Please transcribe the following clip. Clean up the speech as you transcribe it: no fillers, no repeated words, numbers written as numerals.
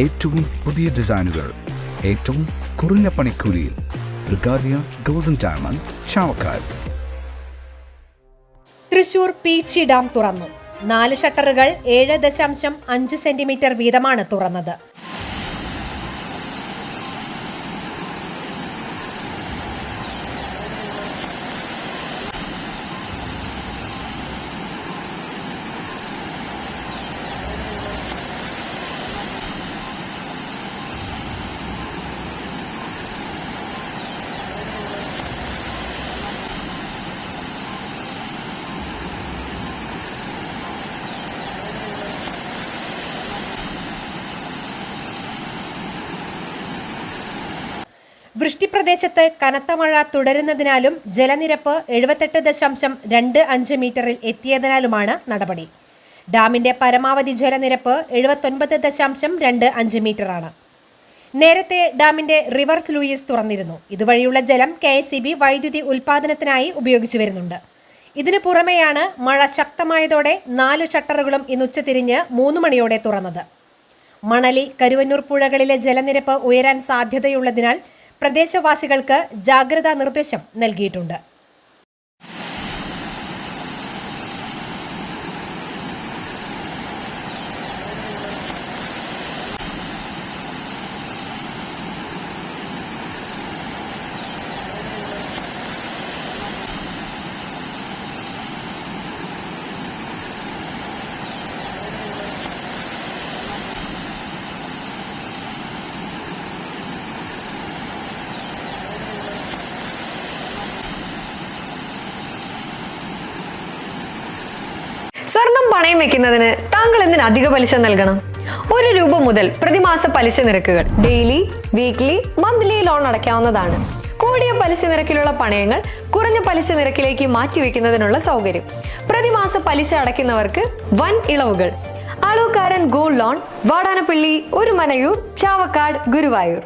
ഏറ്റവും പുതിയ ഡിസൈനുകൾ ഏറ്റവും കുറഞ്ഞ പണിക്കൂലിയിൽ ബ്രിഗാദിയ golden diamond Chavakkad. Thrissur Peechi dam തുറന്നു. 4 ഷട്ടറുകൾ 7.5 സെന്റിമീറ്റർ വീതമാണ് തുറന്നത്. വൃഷ്ടിപ്രദേശത്ത് കനത്ത മഴ തുടരുന്നതിനാലും ജലനിരപ്പ് 78.25 മീറ്ററിൽ എത്തിയതിനാലുമാണ് നടപടി. ഡാമിന്റെ പരമാവധി ജലനിരപ്പ് 79.25 മീറ്ററാണ്. നേരത്തെ ഡാമിന്റെ റിവേഴ്സ് ലൂയിസ് തുറന്നിരുന്നു. ഇതുവഴിയുള്ള ജലം KSEB വൈദ്യുതി ഉൽപാദനത്തിനായി ഉപയോഗിച്ചു വരുന്നുണ്ട്. ഇതിനു പുറമെയാണ് മഴ ശക്തമായതോടെ 4 ഷട്ടറുകളും ഇന്ന് ഉച്ചതിരിഞ്ഞ് 3 മണിയോടെ തുറന്നത്. മണലി, കരുവന്നൂർ പുഴകളിലെ ജലനിരപ്പ് ഉയരാൻ സാധ്യതയുള്ളതിനാൽ പ്രദേശവാസികൾക്ക് ജാഗ്രതാ നിർദ്ദേശം നൽകിയിട്ടുണ്ട്. സ്വർണം പണയം വെക്കുന്നതിന് താങ്കൾ എന്തിന് അധിക പലിശ നൽകണം? 1 രൂപ മുതൽ പ്രതിമാസ പലിശ നിരക്കുകൾ ഡെയിലി, വീക്ക്ലി, മന്ത്ലി ലോൺ അടയ്ക്കാവുന്നതാണ്. കൂടിയ പലിശ നിരക്കിലുള്ള പണയങ്ങൾ കുറഞ്ഞ പലിശ നിരക്കിലേക്ക് മാറ്റിവെക്കുന്നതിനുള്ള സൗകര്യം. പ്രതിമാസ പലിശ അടയ്ക്കുന്നവർക്ക് വൻ ഇളവുകൾ. Alukkaran gold loan, Vadanappally, Orumanayur, Chavakkad, Guruvayur.